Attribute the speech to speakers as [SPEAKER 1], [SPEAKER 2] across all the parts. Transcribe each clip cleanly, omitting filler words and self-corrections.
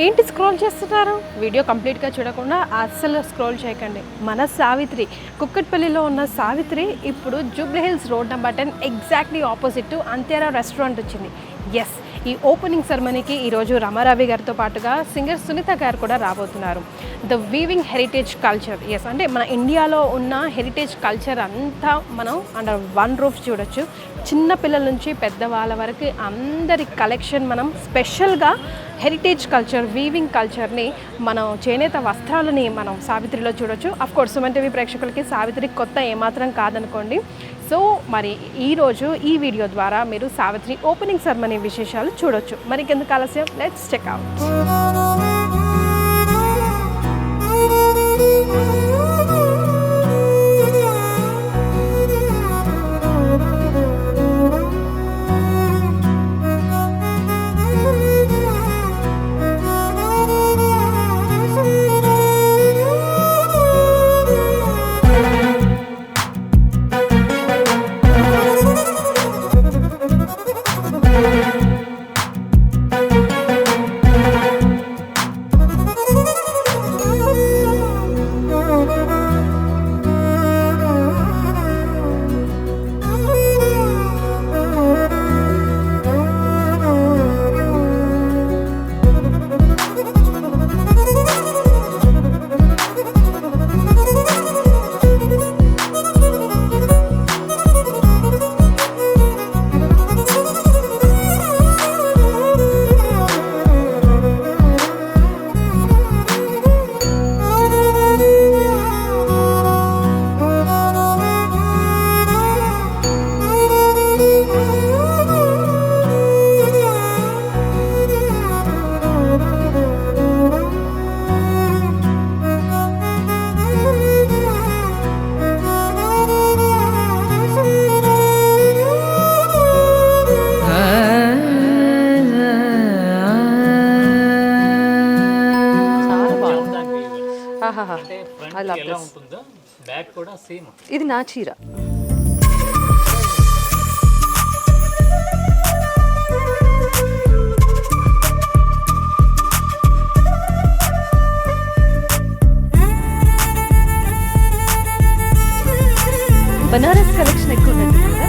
[SPEAKER 1] ఏంటి స్క్రోల్ చేస్తున్నారు? వీడియో కంప్లీట్గా చూడకుండా అస్సలు స్క్రోల్ చేయకండి. మన సావిత్రి, కుక్కట్పల్లిలో ఉన్న సావిత్రి ఇప్పుడు Jubilee Hills road number 10 exactly opposite Anthera restaurant వచ్చింది. ఎస్, ఈ ఓపెనింగ్ సెరమనీకి ఈరోజు రమారవి గారితో పాటుగా సింగర్ సునీత గారు కూడా రాబోతున్నారు. The weaving heritage culture, yes అంటే మన ఇండియాలో ఉన్న హెరిటేజ్ కల్చర్ అంతా మనం అండర్ వన్ రూఫ్ చూడొచ్చు. చిన్న పిల్లల నుంచి పెద్దవాళ్ళ వరకు అందరి కలెక్షన్ మనం స్పెషల్గా హెరిటేజ్ కల్చర్, వీవింగ్ కల్చర్ని మనం చేనేత వస్త్రాలని మనం సావిత్రిలో చూడొచ్చు. అఫ్కోర్స్ సుమన్ టీవీ ప్రేక్షకులకి సావిత్రి కొత్త ఏమాత్రం కాదనుకోండి. సో మరి ఈరోజు ఈ వీడియో ద్వారా మీరు సావిత్రి ఓపెనింగ్ సెరమనీ విశేషాలు చూడొచ్చు. మరి ఇంకెందుకు ఆలస్యం, లెట్స్ చెక్ అవుట్.
[SPEAKER 2] ఇది నా చీర. బనారస్ కలెక్షన్ ఎక్కువ ఉన్నట్టు కదా.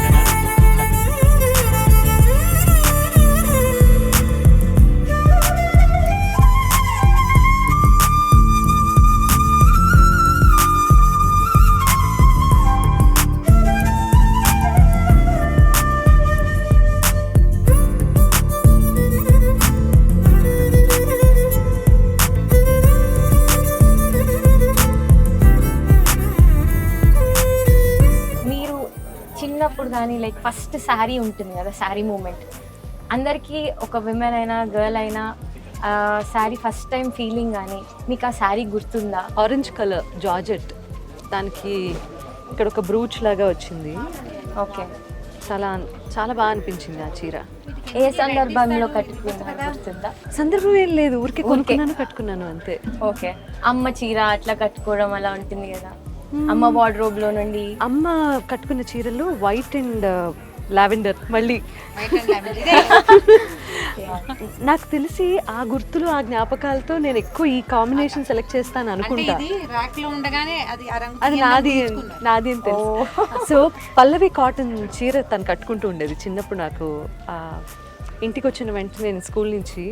[SPEAKER 3] చిన్నప్పుడు కానీ లైక్ ఫస్ట్ శారీ ఉంటుంది కదా, శారీ మూమెంట్ అందరికీ, ఒక విమెన్ అయినా గర్ల్ అయినా శారీ ఫస్ట్ టైం ఫీలింగ్ కానీ మీకు ఆ శారీ గుర్తుందా?
[SPEAKER 2] ఆరెంజ్ కలర్ జార్జెట్, దానికి ఇక్కడ ఒక బ్రూచ్ లాగా వచ్చింది.
[SPEAKER 3] ఓకే,
[SPEAKER 2] చాలా చాలా బాగా అనిపించింది ఆ చీర.
[SPEAKER 3] ఏ సందర్భంలో కట్టుకున్నా గుర్తుందా?
[SPEAKER 2] సందర్భం ఏం లేదు, ఊరికే కొనుక్కున్నాను, కట్టుకున్నాను అంతే.
[SPEAKER 3] ఓకే, అమ్మ చీర అట్లా కట్టుకోవడం అలా ఉంటుంది కదా, అమ్మ వార్డ్రోబ్ లో నుండి.
[SPEAKER 2] అమ్మ కట్టుకున్న చీరలు వైట్ అండ్ లావెండర్. మళ్ళీ నాకు తెలిసి ఆ గుర్తులు, ఆ జ్ఞాపకాలతో నేను ఎక్కువ ఈ కాంబినేషన్ సెలెక్ట్ చేస్తాను అనుకుంటా. అది నాది అని తెలుసు. సో పల్లవి కాటన్ చీర తను కట్టుకుంటూ ఉండేది చిన్నప్పుడు. నాకు ఇంటికి వచ్చిన వెంటనే నేను స్కూల్ నుంచి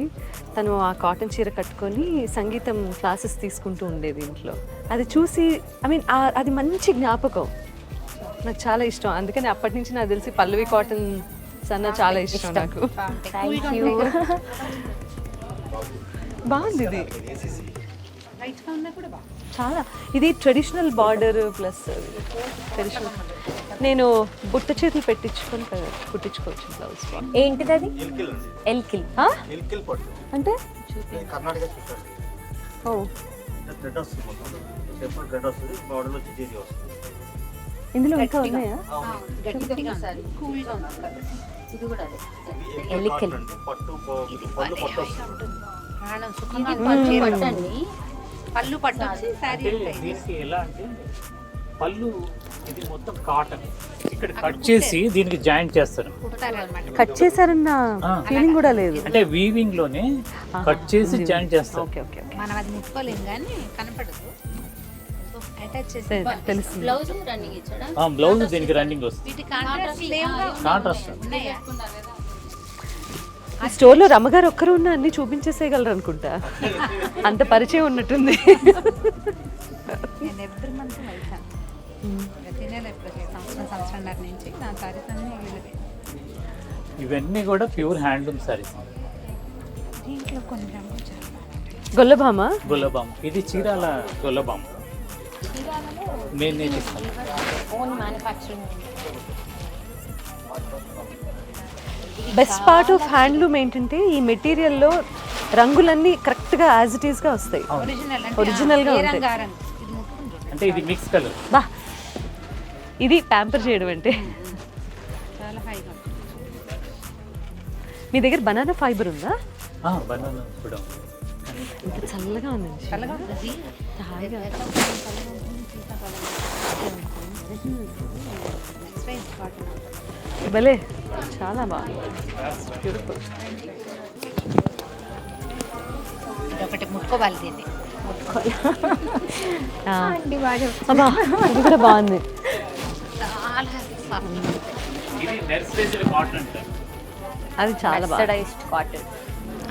[SPEAKER 2] తను ఆ కాటన్ చీర కట్టుకొని సంగీతం క్లాసెస్ తీసుకుంటూ ఉండేది ఇంట్లో. అది చూసి అది మంచి జ్ఞాపకం, నాకు చాలా ఇష్టం. అందుకని అప్పటి నుంచి నాకు తెలిసి పల్లవి కాటన్ సన్న చాలా ఇష్టం నాకు. బాగుంది ఇది చాలా. ఇది ట్రెడిషనల్ బార్డర్ ప్లస్ ట్రెడిషనల్. నేను బుట్ట చేతులు పెట్టించుకొని కుట్టించుకోవచ్చు బ్లౌజ్.
[SPEAKER 3] ఏంటిది అది? ఎల్కిల్
[SPEAKER 2] అంటే ఇందులో ఇంకా ఉన్నాయా?
[SPEAKER 3] ఎల్కిల్
[SPEAKER 4] పళ్ళు పట్టు వచ్చి శారీ
[SPEAKER 5] ఎలా అంటే
[SPEAKER 4] పళ్ళు ఇది మొత్తం కాటన్. ఇక్కడ కట్ చేసి దీనికి జాయింట్ చేస్తారు.
[SPEAKER 2] కట్ చేశారన్న ఫీలింగ్ కూడా లేదు.
[SPEAKER 4] అంటే వీవింగ్ లోనే కట్ చేసి జాయింట్ చేస్తారు.
[SPEAKER 2] ఓకే ఓకే
[SPEAKER 5] మనం అది ముట్టుకోలేం కానీ కనపడదు. అటాచ్ చేసి
[SPEAKER 2] తెలుసు.
[SPEAKER 3] బ్లౌజ్ రన్నింగ్ ఇచ్చాడా?
[SPEAKER 4] బ్లౌజ్ దీనికి రన్నింగ్ వస్తుంది.
[SPEAKER 5] వీటి కాంట్రాస్ట్ లేవుగా
[SPEAKER 4] కాంట్రాస్ట్.
[SPEAKER 5] ఉన్నాయా?
[SPEAKER 2] ఈ స్టోర్లో రమ్మగారు ఒక్కరు ఉన్న అన్ని చూపించేసేయగలరు అనుకుంటా, అంత పరిచయం ఉన్నట్టుంది.
[SPEAKER 5] నేను ఎవ్రీ మంత్ వెళ్తాను. ప్రతి నెల ఎప్పుడు సంవత్సరంన్నర నుంచి నా సారీస్ అన్నీ వీళ్ళవే.
[SPEAKER 4] ఇవన్నీ కూడా ప్యూర్ హ్యాండ్లూమ్ సారీస్.
[SPEAKER 5] దీంట్లో కొన్ని రంగులు చాలా బాగుంటాయి.
[SPEAKER 2] గొల్లభామ
[SPEAKER 4] గుల్లబామ్. ఇది చీరాల గుల్లబామ్. నేను నేర్పిస్తాను.
[SPEAKER 3] Own manufacturing.
[SPEAKER 2] Best part of handloom ఏంటంటే ఈ మెటీరియల్లో రంగులన్నీ కరెక్ట్గా యాజ్ ఇట్ ఈస్గా వస్తాయి.
[SPEAKER 5] ఒరిజినల్
[SPEAKER 2] ఒరిజినల్గా
[SPEAKER 5] ఏ
[SPEAKER 2] ఉంటాయి.
[SPEAKER 5] రంగు ఆ రంగు. ఇది ముట్టుకుంటుంది
[SPEAKER 4] అంటే ఇది మిక్స్ కలర్.
[SPEAKER 2] బా, ఇది ప్యాంపర్ చేయడం అంటే.
[SPEAKER 5] చాలా హైగా ఉంటుంది.
[SPEAKER 2] మీ దగ్గర బనానా ఫైబర్ ఉందా?
[SPEAKER 4] బనానా కూడా.
[SPEAKER 2] ఇంత చల్లగా ఉంది.
[SPEAKER 5] చల్లగా ఉంటుంది. నెక్స్ట్ టైం కాటన్
[SPEAKER 2] భలే, చాలా బాగుంది. బ్యూటిఫుల్.
[SPEAKER 5] ఒకటి ముట్టుకోవాలి దీన్ని.
[SPEAKER 2] అబ్బా, ఇది కూడా బాగుంది.
[SPEAKER 5] చాలా సాఫ్ట్.
[SPEAKER 4] ఇది మెర్సరైజ్డ్ కాటన్ అంటారు.
[SPEAKER 2] అది చాలా బాగుంది.
[SPEAKER 3] Mercerised cotton.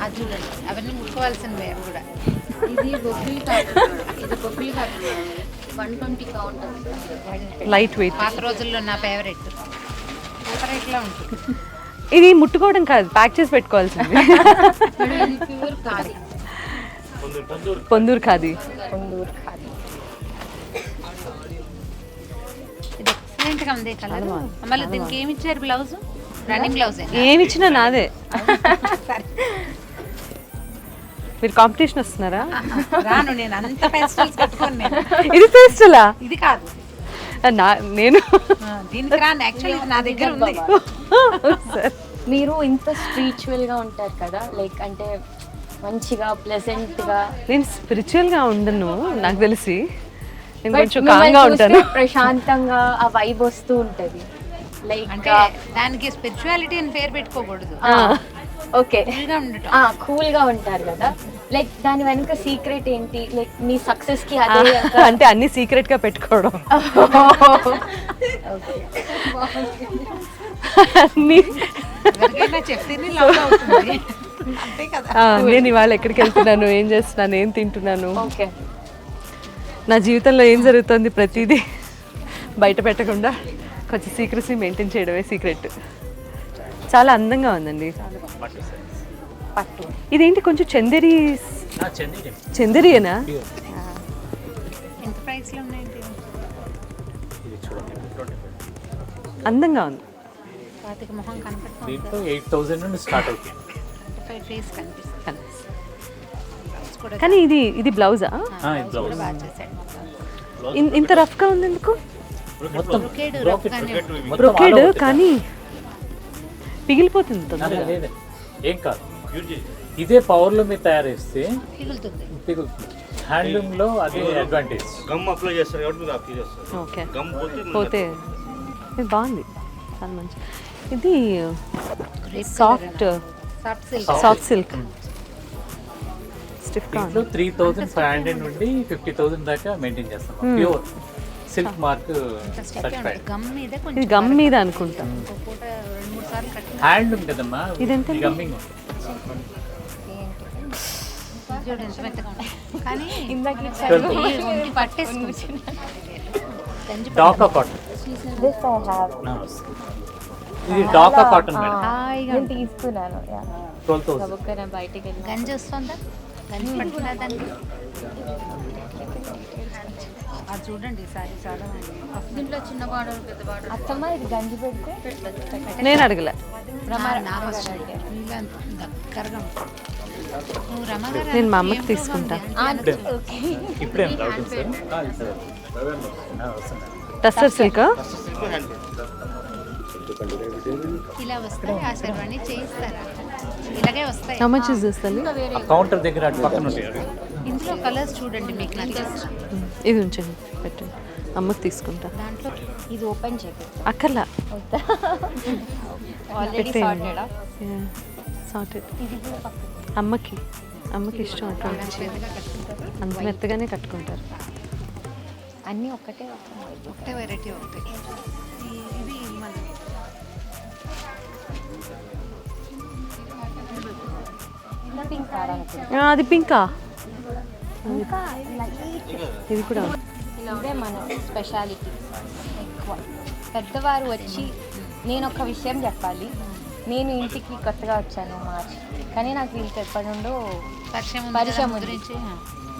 [SPEAKER 5] అది చూడండి, అవన్నీ ముట్టుకోవాల్సినవి అవి కూడా.
[SPEAKER 3] ఇది బొబ్బిలి కాటన్. ఇది Bobbili cotton 120 count.
[SPEAKER 2] Light weight.
[SPEAKER 5] పాత రోజుల్లో నా ఫేవరెట్. ఫేవరెట్లో ఉంటుంది.
[SPEAKER 2] ఇది ముట్టుకోవడం కాదు, ప్యాక్ చేసి పెట్టుకోవాల్సింది.
[SPEAKER 3] ఇది ప్యూర్ ఖాదీ.
[SPEAKER 2] పొందూరు ఖాదీ.
[SPEAKER 3] కొందూరు ఖాదీ.
[SPEAKER 5] ఇది ఎక్సలెంట్గా ఉంది కలర్. మళ్ళీ దీనికి ఏమి ఇచ్చారు బ్లౌజ్? Running blouse.
[SPEAKER 2] ఏమిచ్చినా నాదే. మీరు కాంపిటీషన్ వస్తున్నారా?
[SPEAKER 5] రాను, నేను అంత పేస్టల్స్ కట్టుకోను నేను.
[SPEAKER 2] ఇది పేస్టలా?
[SPEAKER 5] ఇది కాదు,
[SPEAKER 2] నేను
[SPEAKER 5] దీనికి రాను. యాక్చువల్లీ నా దగ్గర ఉంది.
[SPEAKER 3] మీరు ఇంత స్పిరిచువల్గా ఉంటారు కదా, లైక్ అంటే మంచిగా ప్లెజెంట్గా.
[SPEAKER 2] నేను స్పిరిచువల్గా ఉండను, నాకు తెలిసి నేను కొంచెం కామ్గా ఉంటాను.
[SPEAKER 3] ప్రశాంతంగా ఆ వైబ్ వస్తూ ఉంటుంది. లైక్
[SPEAKER 5] అంటే దానికి స్పిరిచువాలిటీ అని పేరు పెట్టుకోకూడదు.
[SPEAKER 3] ఓకే,
[SPEAKER 5] కూల్గా ఉండటం.
[SPEAKER 3] కూల్గా ఉంటారు కదా, లైక్ దాని వెనుక సీక్రెట్ ఏంటి? లైక్ మీ సక్సెస్ కి అదే
[SPEAKER 2] అంటే అన్ని సీక్రెట్ గా పెట్టుకోవడం.
[SPEAKER 5] ఎవరికైనా చెప్తేనే లవ్ అవుతుంది. అంతే కదా.
[SPEAKER 2] నేను ఇవాళ ఎక్కడికి వెళ్తున్నాను, ఏం చేస్తున్నాను, ఏం తింటున్నాను,
[SPEAKER 3] ఓకే,
[SPEAKER 2] నా జీవితంలో ఏం జరుగుతుంది ప్రతిదీ బయట పెట్టకుండా కొంచెం సీక్రెసీ మెయింటైన్ చేయడమే సీక్రెట్. చాలా అందంగా ఉందండి.
[SPEAKER 3] పట్టు.
[SPEAKER 2] ఇదేంటి కొంచెం చందేరి?
[SPEAKER 4] చందేరి.
[SPEAKER 2] చందేరియేనా?
[SPEAKER 5] ఎంత ప్రైస్ లో ఉన్నాయండి?
[SPEAKER 4] ఇది చూడండి,
[SPEAKER 2] అందంగా ఉంది.
[SPEAKER 5] వాటికి మొహం కనపడుతుంది.
[SPEAKER 4] దీంట్లో 8000 నుండి స్టార్ట్ అవుతుంది.
[SPEAKER 5] ఫేస్ కనిపిస్తుంది. కూడా
[SPEAKER 2] కానీ ఇది బ్లౌజా?
[SPEAKER 4] ఇది బ్లౌజ్.
[SPEAKER 5] బాగా చేశాడు.
[SPEAKER 2] ఇంత రఫ్ గా ఉంది ఎందుకు?
[SPEAKER 4] మొత్తం
[SPEAKER 5] బ్రొకేడ్
[SPEAKER 4] మొత్తం
[SPEAKER 2] బ్రొకేడ్
[SPEAKER 4] all over.
[SPEAKER 2] కానీ పిగిలిపోతుంది
[SPEAKER 4] అదే,
[SPEAKER 2] తొందరగా.
[SPEAKER 4] అదే. ఏం కాదు, ఇదే పవర్ లో మీరు తయారు చేస్తే
[SPEAKER 5] పిగులుతుంది.
[SPEAKER 4] పిగులుతుంది. హ్యాండ్లూమ్ లో అదే అడ్వాంటేజ్.
[SPEAKER 6] గమ్ అప్లై చేస్తారు కాబట్టి మీరు అప్లై చేస్తారు.
[SPEAKER 2] ఓకే,
[SPEAKER 6] గమ్
[SPEAKER 2] పోతే ఇది బాగుంది, చాలా మంచి. ఇది soft
[SPEAKER 5] soft silk.
[SPEAKER 2] Soft silk, stiff గా
[SPEAKER 4] దీంట్లో 3500 నుండి 50,000 దాకా మెయింటైన్ చేస్తాం. Pure silk mark certified.
[SPEAKER 5] Gum మీద
[SPEAKER 2] ఇది
[SPEAKER 5] కొంచెం
[SPEAKER 2] గమ్ మీద అనుకుంటా.
[SPEAKER 5] ఒక పూట 2-3 సార్లు కట్టిన
[SPEAKER 4] హ్యాండ్లూమ్ కదమ్మా.
[SPEAKER 2] ఇదెంత?
[SPEAKER 4] గమ్మింగ్.
[SPEAKER 5] చూడు ఎంత మెత్తగా ఉంది. కానీ
[SPEAKER 3] ఇందాక
[SPEAKER 5] ఈ ఒంటి పట్టేసుకుంటుంది.
[SPEAKER 4] Dhaka cotton.
[SPEAKER 3] This I have.
[SPEAKER 4] ఇది డాకా కాటన్ మేడం.
[SPEAKER 5] హాయిగా
[SPEAKER 3] నేను తీసుకున్నాను.
[SPEAKER 4] 12,000.
[SPEAKER 3] ఒక్కన బయటికి వెళ్ళి
[SPEAKER 5] గంజి వస్తుందా? గంజి పడుతుందా దానికి? అది చూడండి, సారీ చాలా బాగుంది.
[SPEAKER 3] దీంట్లో చిన్న బార్డర్ పెద్ద బార్డర్. అత్తమ్మ ఇది గంజి పెట్టుకో.
[SPEAKER 2] నేను అడగలే.
[SPEAKER 5] నాకు వస్తుంది. ఇంకా దగ్గరగా ఉంటుంది. నువ్వు రమగారు
[SPEAKER 2] నేను మా అమ్మకి తీసుకుంటా.
[SPEAKER 4] ఇప్పుడే అవుతుంది సార్.
[SPEAKER 2] టస్సర్ సిల్క్.
[SPEAKER 5] ఇలా వస్తాయి. ఆ శర్వాణి చేయిస్తారా? ఇలాగే వస్తాయి.
[SPEAKER 2] హౌ మచ్ ఇస్ దిస్ తల్లి?
[SPEAKER 4] ఆ కౌంటర్ దగ్గర అటు పక్కన ఉంటాయి.
[SPEAKER 5] ఇందులో కలర్స్ చూడండి, మీకు నచ్చేస్తా.
[SPEAKER 2] ఇది ఉంచండి, పెట్టండి. అమ్మకి తీసుకుంటా.
[SPEAKER 3] దాంట్లో ఇది ఓపెన్ చేద్దాం.
[SPEAKER 2] అక్కర్లా,
[SPEAKER 3] ఆల్రెడీ సార్టెడా.
[SPEAKER 2] సార్టెడ్.
[SPEAKER 3] ఇది కూడా పక్కన.
[SPEAKER 2] అమ్మకి ఇష్టం అటువంటి అంత మెత్తగానే కట్టుకుంటారు.
[SPEAKER 3] అన్నీ ఒకటే
[SPEAKER 5] ఒకటే వెరైటీ ఒకటి. ఇది మన
[SPEAKER 3] పింక్ కావాలనుకుంటున్నాను.
[SPEAKER 2] అది పింకా,
[SPEAKER 3] ఇంకా లైట్
[SPEAKER 2] ఇది కూడా.
[SPEAKER 3] ఇదే మన స్పెషాలిటీ ఎక్కువ. పెద్దవారు వచ్చి నేను ఒక విషయం చెప్పాలి. నేను ఇంటికి కొత్తగా వచ్చాను మార్చ్, కానీ నాకు వీళ్ళకి ఎప్పటి నుండో పరిచయం ఉంది.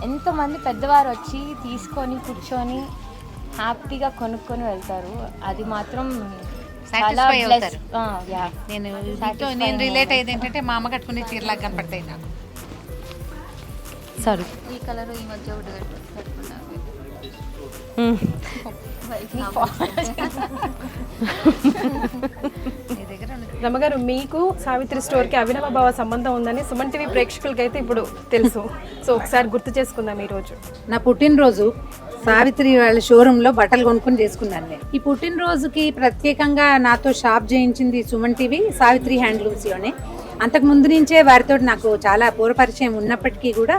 [SPEAKER 3] ఎంతోమంది పెద్దవారు వచ్చి తీసుకొని కూర్చొని హ్యాపీగా కొనుక్కొని వెళ్తారు. అది మాత్రం చాలా
[SPEAKER 5] Satisfy
[SPEAKER 3] blessed.
[SPEAKER 5] అవుతారు.
[SPEAKER 3] Yeah.
[SPEAKER 5] నేను రిలేట్ అయ్యేది ఏంటంటే మా అమ్మ కట్టుకునే చీరలాగా కనపడతాయి నాకు.
[SPEAKER 2] సారీ.
[SPEAKER 5] ఈ కలర్ ఈ మధ్య ఒకటి కట్టుకున్నాను. నీ దగ్గర ఉన్నది.
[SPEAKER 1] రమగారు, మీకు సావిత్రి స్టోర్కి అవినవ భావ సంబంధం ఉందని సుమన్ టీవీ ప్రేక్షకులకి అయితే ఇప్పుడు తెలుసు. సో ఒకసారి గుర్తు చేసుకుందాం ఈరోజు.
[SPEAKER 7] నా పుట్టినరోజు సావిత్రి వాళ్ళ షోరూంలో బట్టలు కొనుక్కొని చేసుకున్నాను నేను. ఈ పుట్టినరోజుకి ప్రత్యేకంగా నాతో షాప్ చేయించింది సుమన్ టీవీ సావిత్రి హ్యాండ్లూమ్స్లోనే. అంతకు ముందు నుంచే వారితో నాకు చాలా పూర్వపరిచయం ఉన్నప్పటికీ కూడా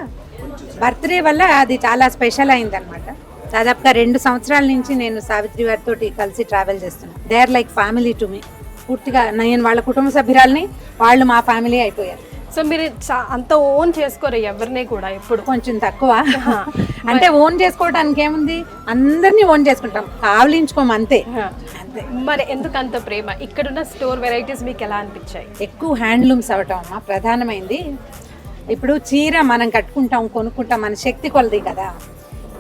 [SPEAKER 7] బర్త్డే వల్ల అది చాలా స్పెషల్ అయిందనమాట. దాదాపుగా 2 సంవత్సరాల నుంచి నేను సావిత్రి వారితో కలిసి ట్రావెల్ చేస్తున్నాను. They are like family to me. పూర్తిగా నేను వాళ్ళ కుటుంబ సభ్యురాలని, వాళ్ళు మా ఫ్యామిలీ అయిపోయారు.
[SPEAKER 1] సో మీరు అంత ఓన్ చేసుకోరు ఎవరిని కూడా ఎప్పుడు?
[SPEAKER 7] కొంచెం తక్కువ. అంటే ఓన్ చేసుకోవడానికి ఏముంది, అందరినీ ఓన్ చేసుకుంటాం, కావలించుకోము అంతే.
[SPEAKER 1] మరి ఎందుకు అంత ప్రేమ? ఇక్కడున్న స్టోర్ వెరైటీస్ మీకు ఎలా అనిపించాయి?
[SPEAKER 7] ఎక్కువ హ్యాండ్లూమ్స్ అవటం అమ్మా ప్రధానమైంది. ఇప్పుడు చీర మనం కట్టుకుంటాం, కొనుక్కుంటాం, మన శక్తి కొలది కదా.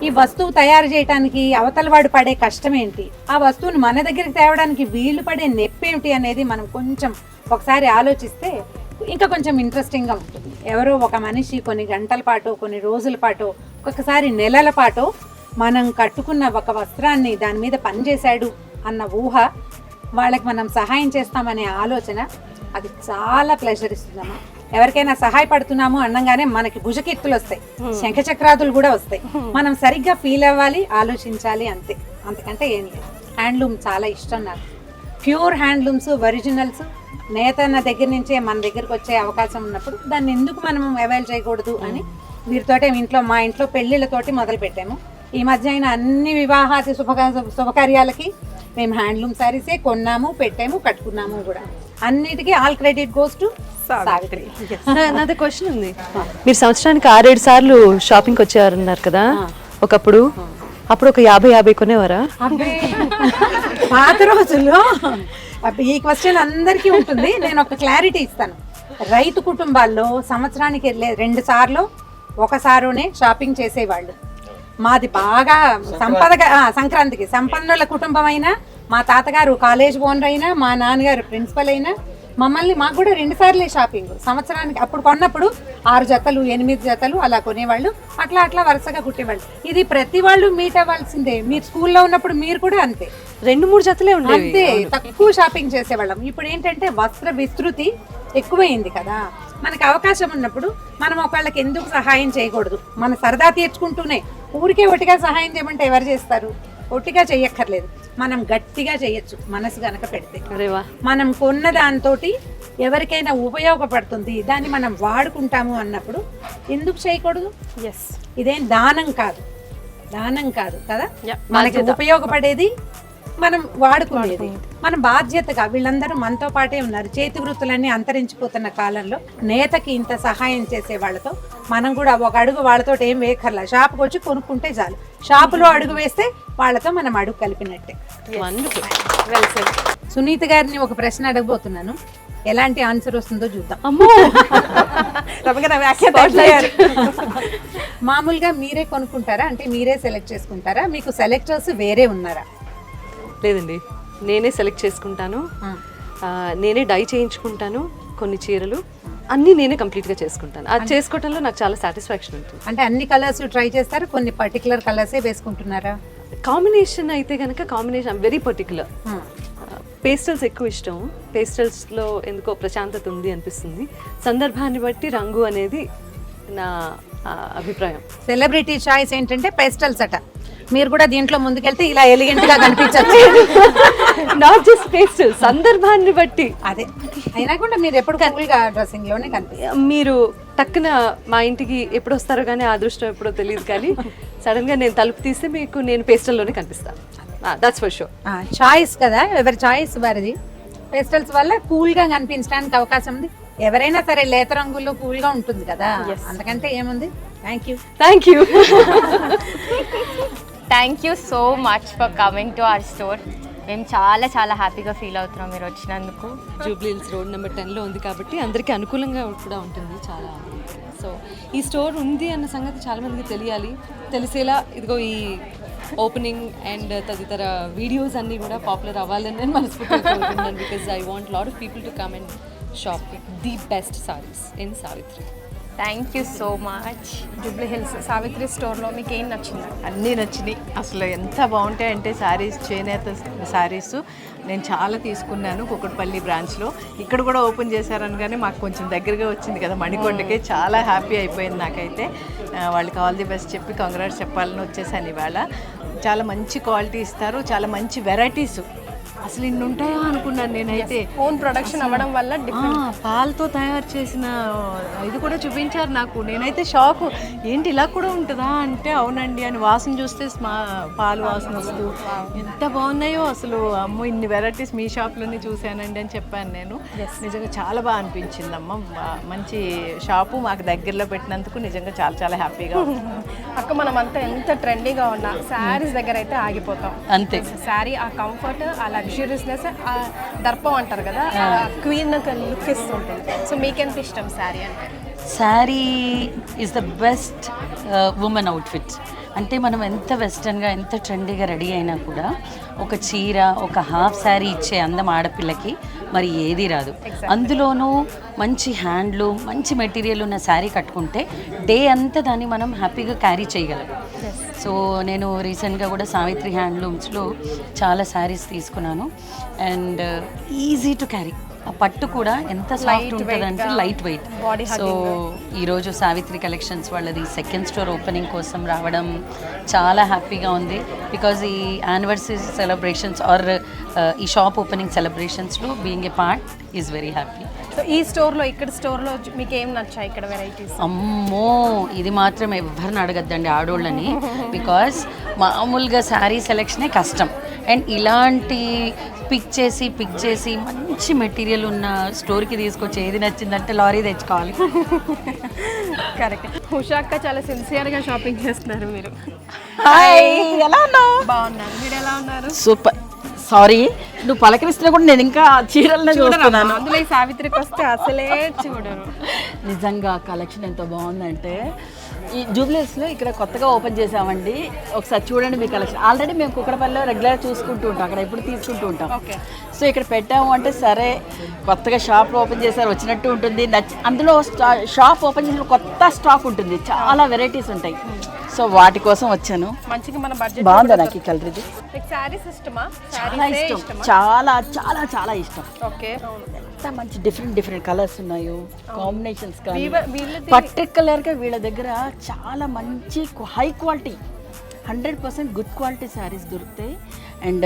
[SPEAKER 7] ఈ వస్తువు తయారు చేయడానికి అవతల వాడు పడే కష్టం ఏంటి, ఆ వస్తువుని మన దగ్గరికి తేవడానికి వీళ్ళు పడే నొప్పి ఏమిటి అనేది మనం కొంచెం ఒకసారి ఆలోచిస్తే ఇంకా కొంచెం ఇంట్రెస్టింగ్గా ఉంటుంది. ఎవరో ఒక మనిషి కొన్ని గంటల పాటు, కొన్ని రోజుల పాటు, ఒక్కొక్కసారి నెలల పాటు మనం కట్టుకున్న ఒక వస్త్రాన్ని దాని మీద పనిచేశాడు అన్న ఊహ, వాళ్ళకి మనం సహాయం చేస్తామనే ఆలోచన, అది చాలా ప్లెజర్ ఇస్తుందమ్మా. ఎవరికైనా సహాయపడుతున్నాము అనగానే మనకి భుజకీర్తులు వస్తాయి, శంఖచక్రాదులు కూడా వస్తాయి. మనం సరిగ్గా ఫీల్ అవ్వాలి, ఆలోచించాలి, అంతే, అంతకంటే ఏం లేదు. హ్యాండ్లూమ్ చాలా ఇష్టం నాకు. ప్యూర్ హ్యాండ్లూమ్స్, ఒరిజినల్స్, నేతన్న దగ్గర నుంచే మన దగ్గరకు వచ్చే అవకాశం ఉన్నప్పుడు దాన్ని ఎందుకు మనం అవైల్ చేయకూడదు అని వీరితోటే మా ఇంట్లో పెళ్ళిళ్ళతోటి మొదలు పెట్టాము. ఈ మధ్య అయిన అన్ని వివాహాది శుభకార్యాలకి మేము హ్యాండ్లూమ్ శారీసే కొన్నాము, పెట్టాము, కట్టుకున్నాము కూడా. అన్నిటికీ all credit goes to Savitri.
[SPEAKER 2] నాది క్వశ్చన్ ఉంది. మీరు సంవత్సరానికి 6-7 సార్లు షాపింగ్కి వచ్చేవారన్నారు కదా ఒకప్పుడు. అప్పుడు ఒక 50 కొనేవారా?
[SPEAKER 7] పాత రోజుల్లో ఈ క్వశ్చన్ అందరికీ ఉంటుంది. నేను ఒక క్లారిటీ ఇస్తాను. రైతు కుటుంబాల్లో సంవత్సరానికి 2 సార్లు, ఒకసారినే షాపింగ్ చేసేవాళ్ళు. మాది బాగా సంక్రాంతికి సంపన్నుల కుటుంబం అయినా, మా తాతగారు కాలేజ్ ఓనర్ అయినా, మా నాన్నగారు ప్రిన్సిపల్ అయినా, మాకు కూడా 2 సార్లే షాపింగ్ సంవత్సరానికి. అప్పుడు కొన్నప్పుడు 6 జతలు 8 జతలు అలా కొనేవాళ్ళు. అట్లా వరుసగా కుట్టేవాళ్ళు. ఇది ప్రతి వాళ్ళు మీట్ అవ్వాల్సిందే. మీరు స్కూల్లో ఉన్నప్పుడు మీరు కూడా అంతే,
[SPEAKER 2] 2-3 జతలే ఉండేవి.
[SPEAKER 7] అంతే, తక్కువ షాపింగ్ చేసేవాళ్ళం. ఇప్పుడు ఏంటంటే వస్త్ర విస్తృతి ఎక్కువైంది కదా. మనకు అవకాశం ఉన్నప్పుడు మనం ఒకళ్ళకి ఎందుకు సహాయం చేయకూడదు? మన సరదా తీర్చుకుంటూనే ఊరికే ఒట్టిగా సహాయం చేయమంటే ఎవరు చేస్తారు? ఒట్టిగా చెయ్యక్కర్లేదు, మనం గట్టిగా చేయొచ్చు మనసు గనక పెడితే. మనం కొన్న దాంతో ఎవరికైనా ఉపయోగపడుతుంది, దాన్ని మనం వాడుకుంటాము అన్నప్పుడు ఎందుకు చేయకూడదు?
[SPEAKER 1] ఎస్,
[SPEAKER 7] ఇదేం దానం కాదు కదా. మనకి ఉపయోగపడేది మనం వాడుకునేది మన బాధ్యతగా. వీళ్ళందరూ మనతో పాటే ఉన్నారు. చేతి వృత్తులన్నీ అంతరించిపోతున్న కాలంలో నేతకి ఇంత సహాయం చేసే వాళ్ళతో మనం కూడా ఒక అడుగు వాళ్ళతో ఏం వేయక్కర్లా, షాప్కి వచ్చి కొనుక్కుంటే చాలు. షాపులో అడుగు వేస్తే వాళ్ళతో మనం అడుగు కలిపినట్టే. సునీత గారిని ఒక ప్రశ్న అడగబోతున్నాను, ఎలాంటి ఆన్సర్ వస్తుందో చూద్దాం. మామూలుగా మీరే కొనుక్కుంటారా, అంటే మీరే సెలెక్ట్ చేసుకుంటారా, మీకు సెలెక్టర్స్ వేరే ఉన్నారా?
[SPEAKER 2] లేదండి, నేనే సెలెక్ట్ చేసుకుంటాను, నేనే డై చేయించుకుంటాను. కొన్ని చీరలు అన్నీ నేనే కంప్లీట్గా చేసుకుంటాను. అది చేసుకోవడంలో నాకు చాలా సాటిస్ఫాక్షన్ ఉంటుంది.
[SPEAKER 7] అంటే అన్ని కలర్స్ ట్రై చేస్తారు, కొన్ని పర్టికులర్ కలర్సే వేసుకుంటున్నారా?
[SPEAKER 2] కాంబినేషన్ అయితే కనుక కాంబినేషన్ వెరీ పర్టికులర్. పేస్టల్స్ ఎక్కువ ఇష్టం. పేస్టల్స్లో ఎందుకో ప్రశాంతత ఉంది అనిపిస్తుంది. సందర్భాన్ని బట్టి రంగు అనేది నా అభిప్రాయం.
[SPEAKER 7] సెలబ్రిటీ చాయిస్ ఏంటంటే పేస్టల్స్ అట. మీరు కూడా దీంట్లో ముందుకెళ్తే ఇలా ఎలిగెంట్ గా కనిపించచ్చు.
[SPEAKER 2] నాట్ జస్ట్ పేస్టల్, సందర్భాన్ని బట్టి.
[SPEAKER 7] అదే అయినా కూడా మీరు ఎప్పుడు కూల్ గా డ్రెస్సింగ్ లోనే కనిపిస్తారు.
[SPEAKER 2] మీరు టక్కున మా ఇంటికి ఎప్పుడు వస్తారో కానీ ఆ అదృష్టం ఎప్పుడో తెలియదు, కానీ సడన్ గా నేను తలుపు తీస్తే మీకు నేను పేస్టల్లోనే కనిపిస్తాను. That's for sure.
[SPEAKER 7] చాయిస్ కదా, ఎవరి చాయిస్ వారిది. పేస్టల్స్ వల్ల కూల్ గా కనిపించడానికి అవకాశం ఉంది. ఎవరైనా సరే లేత రంగుల్లో కూల్ గా ఉంటుంది కదా, అందుకంటే ఏముంది. Thank you.
[SPEAKER 3] Thank you so much for coming to our store. మేము చాలా చాలా హ్యాపీగా ఫీల్ అవుతున్నాం మీరు వచ్చినందుకు.
[SPEAKER 2] జూబ్లీ హిల్స్ రోడ్ నెంబర్ 10లో ఉంది కాబట్టి అందరికీ అనుకూలంగా కూడా ఉంటుంది చాలా. సో ఈ స్టోర్ ఉంది అన్న సంగతి చాలా మందికి తెలిసేలా ఇదిగో ఈ ఓపెనింగ్ అండ్ తదితర వీడియోస్ అన్నీ కూడా పాపులర్ అవ్వాలని నేను మనస్ఫూర్తిగా కోరుకుంటున్నాను. Because I want lot of people to come and shop the best saris in Savitri.
[SPEAKER 3] Thank you so much.
[SPEAKER 1] Jubilee hills Savitri స్టోర్లో మీకు ఏం నచ్చింది?
[SPEAKER 8] అన్నీ నచ్చినాయి. అసలు ఎంత బాగుంటాయంటే శారీస్, చేనేత శారీస్ నేను చాలా తీసుకున్నాను కుక్కట్పల్లి బ్రాంచ్లో. ఇక్కడ కూడా ఓపెన్ చేశారని కానీ మాకు కొంచెం దగ్గరగా వచ్చింది కదా మణికొండకి, చాలా హ్యాపీ అయిపోయింది నాకైతే. వాళ్ళకి ఆల్ ది బెస్ట్ చెప్పి కంగ్రాట్స్ చెప్పాలని వచ్చేసాను ఇవాళ. చాలా మంచి క్వాలిటీ ఇస్తారు, చాలా మంచి వెరైటీస్. అసలు ఇన్ని ఉంటాయా అనుకున్నాను నేనైతే.
[SPEAKER 1] ఓన్ ప్రొడక్షన్ అవ్వడం వల్ల
[SPEAKER 8] పాలతో తయారు చేసిన ఇది కూడా చూపించారు నాకు. నేనైతే షాకు, ఏంటి ఇలా కూడా ఉంటుందా అంటే అవునండి అని వాసన చూస్తే పాలు వాసన వస్తూ ఎంత బాగున్నాయో అసలు. అమ్మో ఇన్ని వెరైటీస్ మీ షాప్లోనే చూశానండి అని చెప్పాను నేను. నిజంగా చాలా బాగా అనిపించింది అమ్మ. మంచి షాపు మాకు దగ్గరలో పెట్టినందుకు నిజంగా చాలా చాలా హ్యాపీగా ఉంది.
[SPEAKER 1] అక్క మనమంతా ఎంత ట్రెండీగా ఉన్నా శారీస్ దగ్గర అయితే ఆగిపోతాం.
[SPEAKER 8] అంతే.
[SPEAKER 1] శారీ ఆ కంఫర్ట్, ఆ లగ్జరీస్నెస్, ఆ దర్పం అంటారు కదా, క్వీన్ లుక్ ఇస్తుంటుంది. సో మీకెంత ఇష్టం శారీ అంటే?
[SPEAKER 9] Sari is the best women outfit. అంటే మనం ఎంత వెస్టర్న్గా ఎంత ట్రెండీగా రెడీ అయినా కూడా ఒక చీర, ఒక హాఫ్ శారీ ఇచ్చే అందం ఆడపిల్లకి మరి ఏది రాదు. అందులోనూ మంచి హ్యాండ్లూమ్, మంచి మెటీరియల్ ఉన్న శారీ కట్టుకుంటే డే అంతా దాన్ని మనం హ్యాపీగా క్యారీ చేయగలం. సో నేను రీసెంట్గా కూడా సావిత్రి హ్యాండ్లూమ్స్లో చాలా శారీస్ తీసుకున్నాను అండ్ ఈజీ టు క్యారీ. ఆ పట్టు కూడా ఎంత సాఫ్ట్ ఉంటుందంటే లైట్ వెయిట్. సో ఈరోజు సావిత్రి కలెక్షన్స్ వాళ్ళది సెకండ్ స్టోర్ ఓపెనింగ్ కోసం రావడం చాలా హ్యాపీగా ఉంది. బికాజ్ ఈ యానివర్సరీ సెలబ్రేషన్స్ ఆర్ ఈ షాప్ ఓపెనింగ్ సెలబ్రేషన్స్లో being a part is very happy.
[SPEAKER 1] So ఈ స్టోర్లో, ఇక్కడ స్టోర్లో మీకు ఏం నచ్చాయి ఇక్కడ వెరైటీస్?
[SPEAKER 9] అమ్మో ఇది మాత్రం ఎవరిని అడగద్దండి ఆడోళ్ళని. బికాజ్ మామూలుగా శారీ సెలెక్షనే కష్టం అండ్ ఇలాంటి పిక్ చేసి మంచి మెటీరియల్ ఉన్న స్టోర్కి తీసుకొచ్చి ఏది నచ్చిందంటే లారీ తెచ్చుకోవాలి.
[SPEAKER 1] కరెక్ట్. ఉషా అక్క చాలా సిన్సియర్గా షాపింగ్ చేస్తున్నారు మీరు.
[SPEAKER 9] హాయ్, ఎలా ఉన్నావు?
[SPEAKER 1] బాగున్నాను, మీరు ఎలా ఉన్నారు?
[SPEAKER 9] సూపర్. సారీ నువ్వు పలకరిస్తున్నా కూడా నేను ఇంకా చీరలను చూస్తున్నాను.
[SPEAKER 1] అందులో ఈ సావిత్రికి వస్తే అసలే చూడరు.
[SPEAKER 9] నిజంగా కలెక్షన్ ఎంత బాగుందంటే ఈ జూబ్లీస్లో ఇక్కడ కొత్తగా ఓపెన్ చేసామండి. ఒకసారి చూడండి మీ కలెక్షన్. ఆల్రెడీ మేము కుక్కడపల్లిలో రెగ్యులర్ చూసుకుంటూ ఉంటాం, అక్కడ ఎప్పుడు తీసుకుంటూ ఉంటాం. సో ఇక్కడ పెట్టాము అంటే సరే కొత్తగా షాప్ ఓపెన్ చేశారు వచ్చినట్టు ఉంటుంది. అందులో షాప్ ఓపెన్ చేసిన కొత్త స్టాక్ ఉంటుంది, చాలా వెరైటీస్ ఉంటాయి. సో వాటి కోసం వచ్చాను.
[SPEAKER 1] మంచిగా మన బడ్జెట్.
[SPEAKER 9] బాగుందా నాకు ఈ కలర్? ఇది
[SPEAKER 1] శారీస్ ఇష్టమా?
[SPEAKER 9] చాలా ఇష్టం, చాలా చాలా చాలా ఇష్టం.
[SPEAKER 1] ఓకే.
[SPEAKER 9] ఎంత మంచి డిఫరెంట్ కలర్స్ ఉన్నాయో, కాంబినేషన్స్ కానీ పర్టికులర్గా వీళ్ళ దగ్గర చాలా మంచి high quality 100% good quality saris దొరుకుతాయి అండ్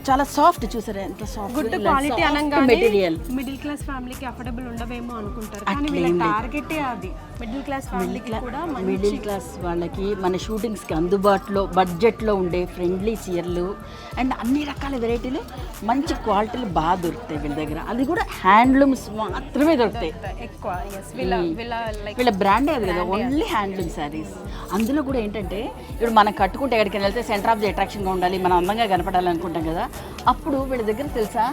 [SPEAKER 9] చాలా సాఫ్ట్. చూసారా ఎంత సాఫ్ట్,
[SPEAKER 1] గుడ్ క్వాలిటీ అనగానే
[SPEAKER 9] మెటీరియల్.
[SPEAKER 1] మిడిల్ క్లాస్ ఫ్యామిలీకి అఫోర్డబుల్ ఉండవేమో అనుకుంటారు, కానీ వీళ్ళ టార్గెటే అది. మిడిల్ క్లాస్ ఫ్యామిలీకి కూడా
[SPEAKER 9] మిడిల్ క్లాస్ వాళ్ళకి మన షూటింగ్స్కి అందుబాటులో బడ్జెట్లో ఉండే ఫ్రెండ్లీ చీరలు అండ్ అన్ని రకాల వెరైటీలు మంచి క్వాలిటీలు బాగా దొరుకుతాయి వీళ్ళ దగ్గర. అది కూడా హ్యాండ్లూమ్స్ మాత్రమే దొరుకుతాయి
[SPEAKER 1] ఎక్కువ.
[SPEAKER 9] వీళ్ళ బ్రాండే అది కదా, ఓన్లీ హ్యాండ్లూమ్ శారీస్. అందులో కూడా ఏంటంటే ఇప్పుడు మనం కట్టుకుంటే ఎక్కడికి వెళ్తే సెంటర్ ఆఫ్ ది అట్రాక్షన్గా ఉండాలి, మనం అందంగా కనపడాలనుకుంటాం కదా, అప్పుడు వీళ్ళ దగ్గర తెలుసా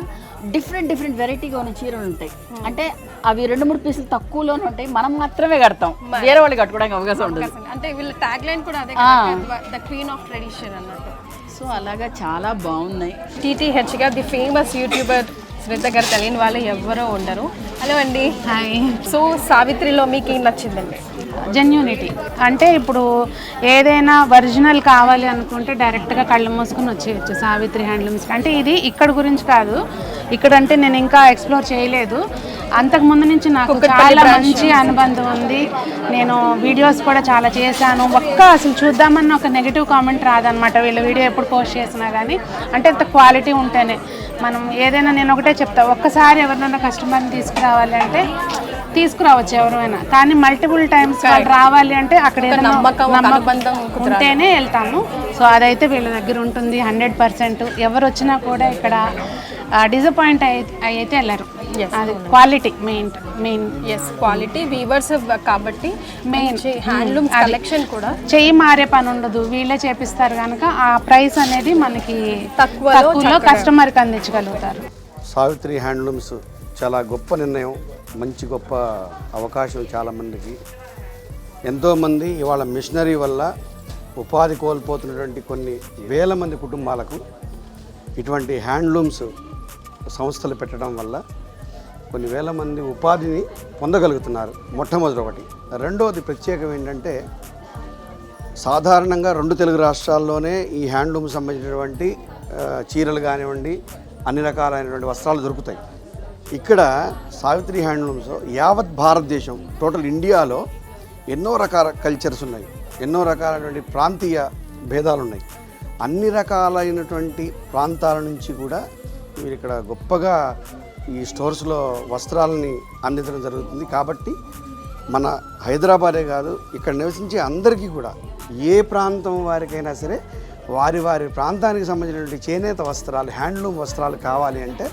[SPEAKER 9] డిఫరెంట్ వెరైటీగా ఉన్న చీరలు ఉంటాయి. అంటే అవి 2-3 పీసులు తక్కువలోనే ఉంటాయి, మనం మాత్రమే కడతాం, వేరే వాళ్ళు కట్టుకోవడానికి అవకాశం ఉండదు.
[SPEAKER 1] అంటే వీళ్ళ ట్యాగ్ లైన్ కూడా అదే, ద క్వీన్ ఆఫ్ ట్రెడిషన్ అన్నట్టు.
[SPEAKER 9] సో అలాగా చాలా బాగున్నాయి.
[SPEAKER 1] TTHగా ది ఫేమస్ యూట్యూబర్ శ్రద్ధ గారు తెలియని వాళ్ళు ఎవ్వరూ ఉండరు. హలో అండి.
[SPEAKER 5] హాయ్.
[SPEAKER 1] సో సావిత్రిలో మీకు ఏం నచ్చిందండి?
[SPEAKER 5] జెన్యూనిటీ. అంటే ఇప్పుడు ఏదైనా ఒరిజినల్ కావాలి అనుకుంటే డైరెక్ట్గా కళ్ళు మూసుకొని వచ్చేయచ్చు సావిత్రి హ్యాండ్లూమ్స్కి. అంటే ఇది ఇక్కడ గురించి కాదు, ఇక్కడ అంటే నేను ఇంకా ఎక్స్ప్లోర్ చేయలేదు.
[SPEAKER 10] అంతకు ముందు నుంచి నాకు చాలా మంచి అనుబంధం ఉంది. నేను వీడియోస్ కూడా చాలా చేశాను. అసలు చూద్దామన్న ఒక నెగిటివ్ కామెంట్ రాదనమాట వీళ్ళ వీడియో ఎప్పుడు పోస్ట్ చేసినా కానీ. అంటే అంత క్వాలిటీ ఉంటేనే మనం ఏదైనా, నేను ఒకటే చెప్తా, ఒక్కసారి ఎవరినైనా కస్టమర్ని తీసుకురావాలి అంటే తీసుకురావచ్చు ఎవరైనా, కానీ మల్టిపుల్ టైమ్స్ వాళ్ళు రావాలి అంటే అక్కడ ఏదైనా నమ్మకం ఉంటేనే వెళ్తాము. సో అదైతే వీళ్ళ దగ్గర ఉంటుంది 100%. ఎవరు వచ్చినా కూడా ఇక్కడ డిసప్పాయింట్ అయితే వెళ్ళరు. అది quality main.
[SPEAKER 1] Yes, quality weavers కాబట్టి మెయిన్ హ్యాండ్లూమ్ కలెక్షన్ కూడా
[SPEAKER 10] చెయ్యి మారే పని ఉండదు, వీళ్ళే చేపిస్తారు కనుక ఆ ప్రైస్ అనేది మనకి తక్కువలో కస్టమర్కి అందించగలుగుతారు.
[SPEAKER 11] సావిత్రి హ్యాండ్లూమ్స్ చాలా గొప్ప నిర్ణయం, మంచి గొప్ప అవకాశం చాలామందికి. ఎంతోమంది ఇవాళ మిషనరీ వల్ల ఉపాధి కోల్పోతున్నటువంటి కొన్ని వేల మంది కుటుంబాలకు ఇటువంటి హ్యాండ్లూమ్స్ సంస్థలు పెట్టడం వల్ల కొన్ని వేల మంది ఉపాధిని పొందగలుగుతున్నారు. మొట్టమొదటి ఒకటి. రెండవది ప్రత్యేకం ఏంటంటే, సాధారణంగా 2 తెలుగు రాష్ట్రాల్లోనే ఈ హ్యాండ్లూమ్ సంబంధించినటువంటి చీరలు కానివ్వండి, అన్ని రకాలైనటువంటి వస్త్రాలు దొరుకుతాయి. ఇక్కడ సావిత్రి హ్యాండ్లూమ్స్ యావత్ భారతదేశం, టోటల్ ఇండియాలో ఎన్నో రకాల కల్చర్స్ ఉన్నాయి, ఎన్నో రకాలైనటువంటి ప్రాంతీయ భేదాలు ఉన్నాయి. అన్ని రకాలైనటువంటి ప్రాంతాల నుంచి కూడా మీరు ఇక్కడ గొప్పగా ఈ స్టోర్స్లో వస్త్రాలని అందించడం జరుగుతుంది. కాబట్టి మన హైదరాబాదే కాదు, ఇక్కడ నివసించే అందరికీ కూడా ఏ ప్రాంతం వారికైనా సరే వారి ప్రాంతానికి సంబంధించినటువంటి చేనేత వస్త్రాలు, హ్యాండ్లూమ్ వస్త్రాలు కావాలి అంటే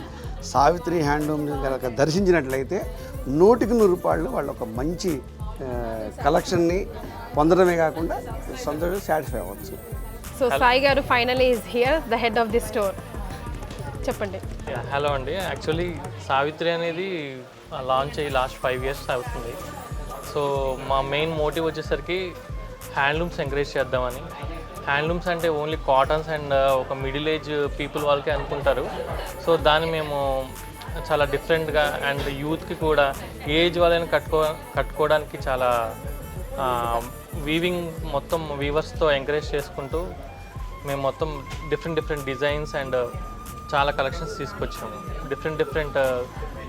[SPEAKER 11] సావిత్రి హ్యాండ్లూమ్ కనుక దర్శించినట్లయితే 100కి 100 రూపాయలు వాళ్ళు ఒక మంచి కలెక్షన్ని పొందడమే కాకుండా సంతోషంగా సాటిస్ఫై అవ్వచ్చు.
[SPEAKER 1] సో సాయి గారు finally is here, the head of the store. చెప్పండి.
[SPEAKER 12] హలో అండి. యాక్చువల్లీ సావిత్రి అనేది లాంచ్ అయ్యి లాస్ట్ 5 years అవుతుంది. సో మా మెయిన్ మోటివ్ వచ్చేసరికి హ్యాండ్లూమ్స్ ఎంకరేజ్ చేద్దామని. హ్యాండ్లూమ్స్ అంటే ఓన్లీ కాటన్స్ అండ్ ఒక మిడిల్ ఏజ్ పీపుల్ వాళ్ళకే అనుకుంటారు. సో దాన్ని మేము చాలా డిఫరెంట్గా అండ్ యూత్కి కూడా ఏజ్ వాళ్ళని కట్టుకోవడానికి చాలా వీవింగ్ మొత్తం వీవర్స్తో ఎంకరేజ్ చేసుకుంటూ మేము మొత్తం డిఫరెంట్ డిజైన్స్ అండ్ చాలా కలెక్షన్స్ తీసుకొచ్చాము. డిఫరెంట్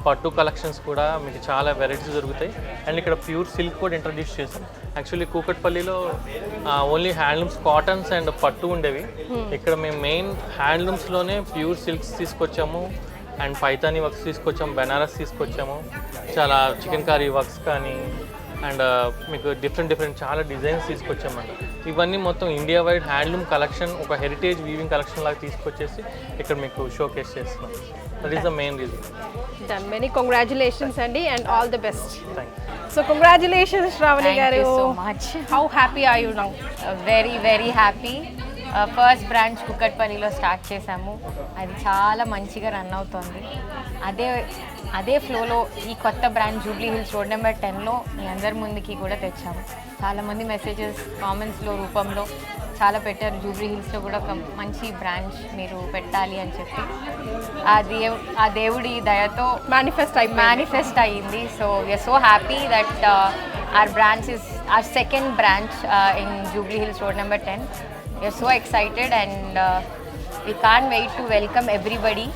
[SPEAKER 12] పట్టు కలెక్షన్స్ కూడా మీకు చాలా వెరైటీస్ దొరుకుతాయి. అండ్ ఇక్కడ ప్యూర్ సిల్క్ కూడా ఇంట్రడ్యూస్ చేసాం. యాక్చువల్లీ కూకట్పల్లిలో ఓన్లీ హ్యాండ్లూమ్స్ కాటన్స్ అండ్ పట్టు ఉండేవి. ఇక్కడ మేము మెయిన్ హ్యాండ్లూమ్స్లోనే ప్యూర్ సిల్క్స్ తీసుకొచ్చాము అండ్ పైతానీ వర్క్స్ తీసుకొచ్చాము, బెనారస్ తీసుకొచ్చాము, చాలా చికెన్ కర్రీ వర్క్స్ కానీ అండ్ మీకు డిఫరెంట్ చాలా డిజైన్స్ తీసుకొచ్చామండి. ఇవన్నీ మొత్తం ఇండియా వైడ్ హ్యాండ్లూమ్ కలెక్షన్, ఒక హెరిటేజ్ వీవింగ్ కలెక్షన్ లాగా తీసుకొచ్చేసి ఇక్కడ మీకు షోకేస్ చేస్తున్నాం. That is the main reason.
[SPEAKER 1] Done. Many congratulations అండి and all the best. So congratulations Sravani గారు.
[SPEAKER 3] So much.
[SPEAKER 1] How happy are you now?
[SPEAKER 3] Very happy. First branch కుక్కట్పల్లిలో start చేసాము. అది చాలా మంచిగా రన్ అవుతుంది. అదే ఫ్లోలో ఈ కొత్త branch Jubilee Hills road number 10లో మీ అందరి ముందుకి కూడా తెచ్చాము. చాలామంది మెసేజెస్ కామెంట్స్లో రూపంలో చాలా పెట్టారు, జూబ్లీ హిల్స్లో కూడా ఒక మంచి బ్రాంచ్ మీరు పెట్టాలి అని చెప్పి. ఆ దేవుడి దయతో మేనిఫెస్ట్ అయ్యింది. So we are so happy that our branch is our second branch in Jubilee Hills Road number 10. We are so excited and we can't wait to welcome everybody.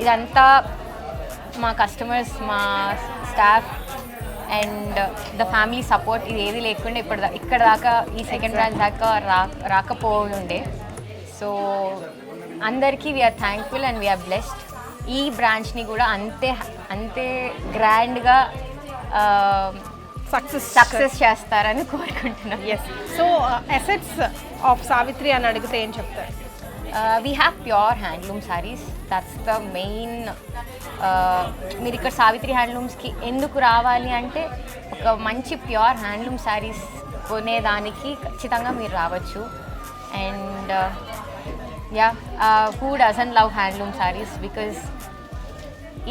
[SPEAKER 3] ఇదంతా మా కస్టమర్స్, మా staff and the family support ఇది ఏది లేకుండా ఇక్కడ దాకా ఈ second branch దాకా రాకపోతుండే. సో అందరికీ we are thankful and we are blessed. ఈ బ్రాంచ్ని కూడా అంతే గ్రాండ్గా సక్సెస్ చేస్తారని కోరుకుంటున్నాం.
[SPEAKER 1] Yes. So assets of Savitri అని అడిగితే ఏం చెప్తారు?
[SPEAKER 3] We have pure handloom saris. That's the main. మీరు ఇక్కడ సావిత్రి హ్యాండ్లూమ్స్కి ఎందుకు రావాలి అంటే ఒక మంచి ప్యూర్ హ్యాండ్లూమ్ సారీస్ కొనేదానికి ఖచ్చితంగా మీరు రావచ్చు. And who doesn't love handloom saris? Because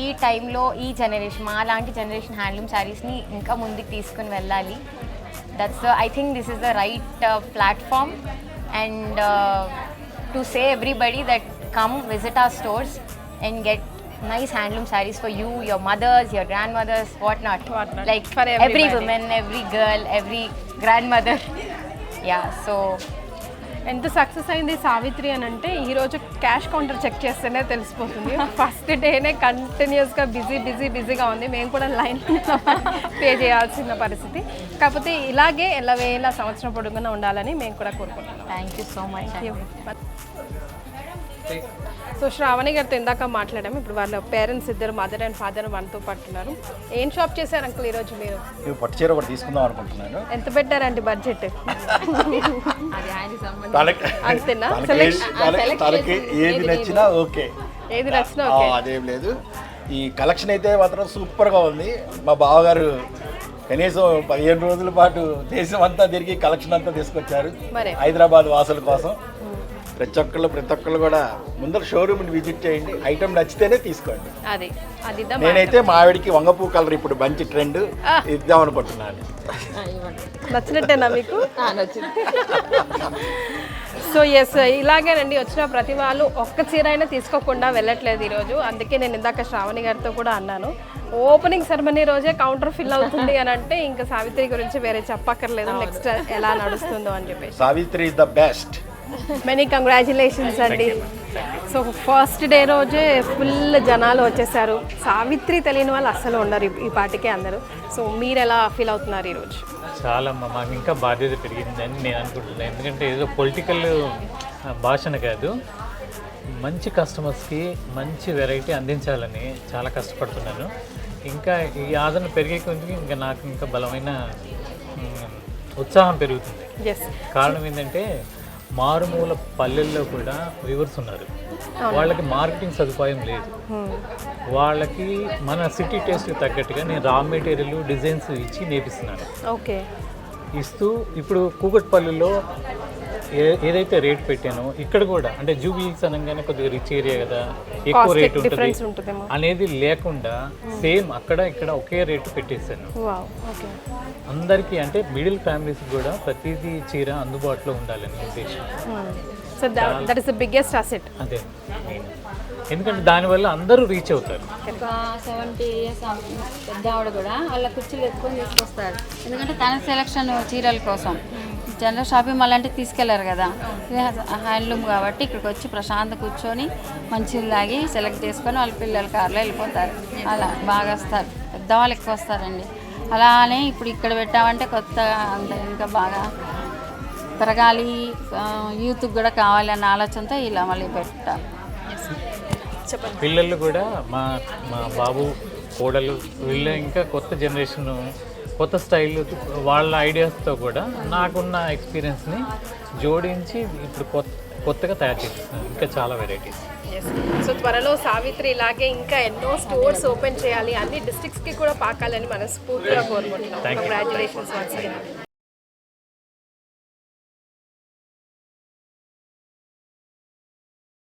[SPEAKER 3] ఈ టైంలో ఈ జనరేషన్, మా లాంటి జనరేషన్ హ్యాండ్లూమ్ శారీస్ని ఇంకా ముందుకు తీసుకుని వెళ్ళాలి. That's I think this is the right platform and to say everybody that come visit our stores and get nice handloom sarees for you, your mothers, your grandmothers, whatnot. Like for every woman, every girl, every grandmother. Yeah, so
[SPEAKER 1] ఎంత success అయింది సావిత్రి అని అంటే ఈరోజు cash counter check చేస్తేనే తెలిసిపోతుంది. First డేనే కంటిన్యూస్గా బిజీగా ఉంది. మేము కూడా లైన్ పే చేయాల్సిన పరిస్థితి. కాకపోతే ఇలాగే ఎల్లవేళ సంవత్సరం పొడుగునా ఉండాలని మేము కూడా కోరుకుంటున్నాం.
[SPEAKER 3] Thank you so much.
[SPEAKER 1] So Sravani గారితో ఇందాక మాట్లాడాము. ఇప్పుడు వాళ్ళ పేరెంట్స్ ఇద్దరు, మదర్ అండ్ ఫాదర్ మనతో పట్టున్నారు. ఏం షాప్ చేశారు అంకుల్ ఈరోజు మీరు?
[SPEAKER 6] పట్టు చీర ఒకటి తీసుకుందాం అనుకుంటున్నాను.
[SPEAKER 1] ఎంత పెట్టారండి బడ్జెట్? అంతేనా?
[SPEAKER 6] తనకి ఏది నచ్చినా ఓకే,
[SPEAKER 1] ఏది నచ్చినా ఓకే,
[SPEAKER 6] అదేం లేదు. ఈ కలెక్షన్ అయితే మాత్రం సూపర్గా ఉంది. మా బావగారు కనీసం 15 రోజుల పాటు దేశం అంతా తిరిగి కలెక్షన్ అంతా తీసుకొచ్చారు హైదరాబాద్ వాసుల కోసం. ప్రతి ఒక్కళ్ళు కూడా ముందర షోరూమ్ విజిట్ చేయండి, ఐటమ్ నచ్చితేనే తీసుకోండి. నేనైతే మా ఆవిడికి వంగపూ కలర్ ఇప్పుడు మంచి ట్రెండ్ ఇద్దాం అనుకుంటున్నాను.
[SPEAKER 1] నచ్చినట్టేనా మీకు? సో ఎస్, ఇలాగేనండి వచ్చిన ప్రతి వాళ్ళు ఒక్క చీర అయినా తీసుకోకుండా వెళ్ళట్లేదు ఈరోజు. అందుకే నేను ఇందాక శ్రావణి గారితో కూడా అన్నాను, ఓపెనింగ్ సెరమనీ రోజే కౌంటర్ ఫిల్ అవుతుంది అని అంటే ఇంకా సావిత్రి గురించి వేరే చెప్పక్కర్లేదు, నెక్స్ట్ ఎలా నడుస్తుందో అని చెప్పేసి.
[SPEAKER 6] Savitri is the best.
[SPEAKER 1] Many congratulations అండి. సో ఫస్ట్ డే రోజే ఫుల్ జనాలు వచ్చేసారు. సావిత్రి తెలియని వాళ్ళు అస్సలు ఉండరు ఈ పాటికే అందరూ. సో మీరు ఎలా ఫీల్ అవుతున్నారు ఈరోజు?
[SPEAKER 4] చాలా మాకు ఇంకా బాధ్యత పెరిగిందని నేను అనుకుంటున్నాను. ఎందుకంటే ఏదో పొలిటికల్ భాషను కాదు, మంచి కస్టమర్స్కి మంచి వెరైటీ అందించాలని చాలా కష్టపడుతున్నాను. ఇంకా ఈ ఆదరణ పెరిగే కొద్దిగా ఇంకా నాకు ఇంకా బలమైన ఉత్సాహం పెరుగుతుంది. కారణం ఏంటంటే మారుమూల పల్లెల్లో కూడా వ్యూవర్స్ ఉన్నారు, వాళ్ళకి మార్కెటింగ్ సదుపాయం లేదు. వాళ్ళకి మన సిటీ టేస్ట్కి తగ్గట్టుగా నేను రా మెటీరియల్ డిజైన్స్ ఇచ్చి నేర్పిస్తున్నాను.
[SPEAKER 1] ఓకే,
[SPEAKER 4] ఇస్తూ ఇప్పుడు కూకట్పల్లిలో ఏదైతే రేట్ పెట్టానో ఇక్కడ కూడా అంటే జూబిలీస్ అనగానే కొద్దిగా రిచ్ ఏరియా కదా, ఎక్కువ రేట్ ఉంటుంది అనేది లేకుండా సేమ్ అక్కడ ఇక్కడ ఒకే రేటు పెట్టేశాను అందరికీ. అంటే మిడిల్ ఫ్యామిలీస్ కూడా ప్రతిదీ చీర అందుబాటులో ఉండాలని ఉద్దేశం.
[SPEAKER 1] So that is the biggest asset.
[SPEAKER 4] అదే, ఎందుకంటే దానివల్ల అందరూ రీచ్ అవుతారు.
[SPEAKER 5] ఒక 70 years పెద్ద ఆవిడ కూడా వాళ్ళ కుర్చీలు ఎత్తుకొని తీసుకొస్తారు, ఎందుకంటే తన సెలక్షన్ చీరల కోసం. జనరల్ షాపింగ్ మాల్ అంటే తీసుకెళ్లారు కదా, హ్యాండ్లూమ్ కాబట్టి ఇక్కడికి వచ్చి ప్రశాంత కూర్చొని మంచిలు తాగి సెలెక్ట్ చేసుకొని వాళ్ళ పిల్లల కార్లో వెళ్ళిపోతారు. అలా బాగా వస్తారు, పెద్దవాళ్ళు ఎక్కువ వస్తారండి. అలానే ఇప్పుడు ఇక్కడ పెట్టామంటే కొత్తగా ఇంకా బాగా పెరగాలి, యూత్కి కూడా కావాలి అన్న ఆలోచనతో ఇలా మళ్ళీ పెట్టాం.
[SPEAKER 4] పిల్లలు కూడా మా బాబు కోడలు వీళ్ళు ఇంకా కొత్త జనరేషన్, కొత్త స్టైల్, వాళ్ళ ఐడియాస్తో కూడా నాకున్న ఎక్స్పీరియన్స్ని జోడించి ఇప్పుడు కొత్తగా తయారు చేస్తున్నాను ఇంకా చాలా వెరైటీస్.
[SPEAKER 1] సో త్వరలో సావిత్రి ఇలాగే ఇంకా ఎన్నో స్టోర్స్ ఓపెన్ చేయాలి, అన్ని డిస్ట్రిక్ట్స్కి కూడా పాకాలని మనస్ఫూర్తిగా కోరుకుంటున్నాం. Congratulations once again.